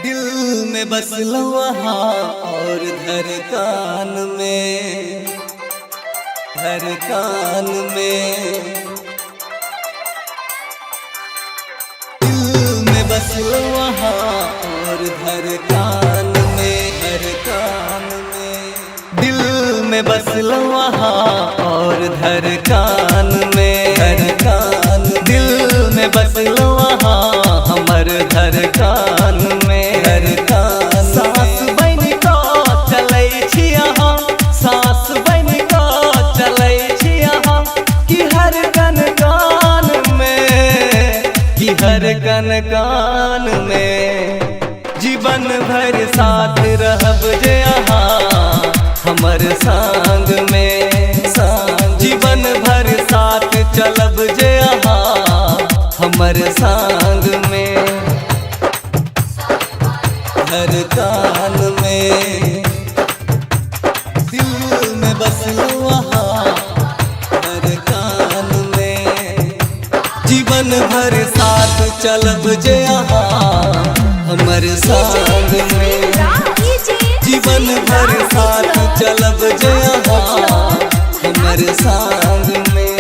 दिल में बसलो वहाँ और धड़कन में, धड़कन में। दिल में बसलो वहाँ और धड़कन में, धड़कन में। दिल में बसलो वहाँ और धड़कन में, धड़कन। दिल में बसलो वहाँ हमर धड़कन में, धड़कन। सांस बन को चलै छी अहाँ, सांस बन को चलै छी अहाँ, कि हर कन कान में, कि हर कन कान में। जीवन भर साथ रहब जे अहाँ हमर संग में, संग। जीवन भर साथ चलब जे अहाँ हमर संग में, धड़कन में। दिल में बसलो वहाँ धड़कन में। जीवन भर साथ चलब जे अहाँ हमर संग में, जीवन भर साथ चलब जे अहाँ हमर संग में।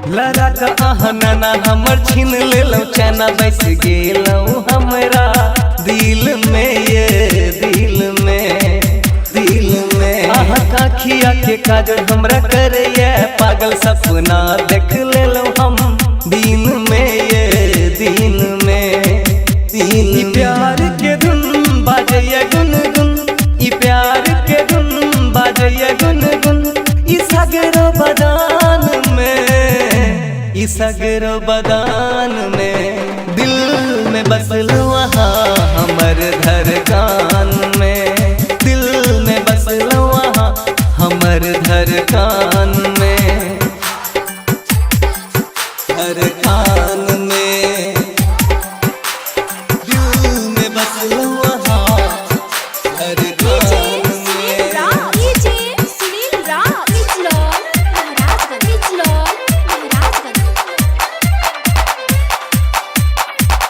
लड़क अहाँ नाना हमर छीन लेलौ चैना, बस गेलौ हमरा दिल में, ये दिल में, दिल में। अहाँ काखिया के काजल हमरा करैया पागल, सपना देख लेलौ हम दिन में, ये दिन में, दिन। प्यार के धुन बाजैया गुनगुन, ई प्यार के धुन बाजैया गुनगुन, ई सगरो बदान में, ई सगरो बदान में। दिल में बसलो वहाँ हमर धड़कन में, दिल में बसलो वहाँ हमर धड़कन में, धड़कन में। दिल में बसलो वहाँ धड़कन में।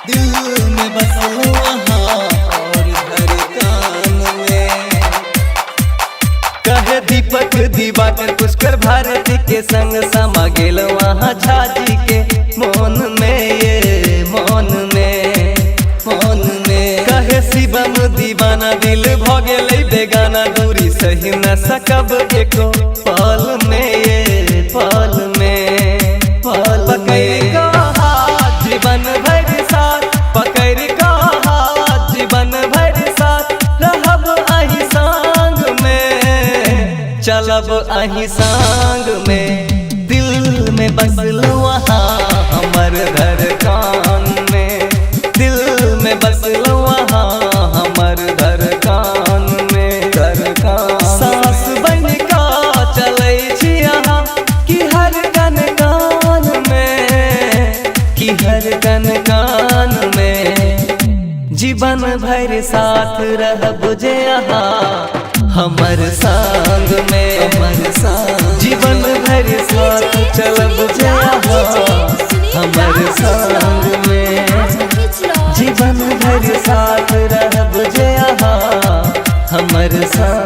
दिल में बसलो वहाँ और धड़कन में। कहे दीपक दिवाकर पुष्कर भारती के संग समा गेल वहाँ झाजी के मन में, ये मन में, मन में। कहे शिवम दीवाना दिल भ गेलै बेगाना, दूरी सही न सकब एको पल में, ये पल में, पल। पकड़ कहा जीवन भर साथ, पकड़ कहा जीवन भर साथ, रहब अही संग में, चलब अही संग में। दिल में बसलो वहाँ हमर धड़कन में, दिल में बसलो वहाँ हमर धड़कन में, धड़कन। सांस बन का चलै छी अहाँ, कि हर कन कान में, कि हर कन कान में। जीवन भर साथ रहब जे अहाँ हमर संग में, हमर संग। जीवन भर साथ चलब जे अहाँ हमर संग में, जीवन भर साथ रहब जे अहाँ हमर संग।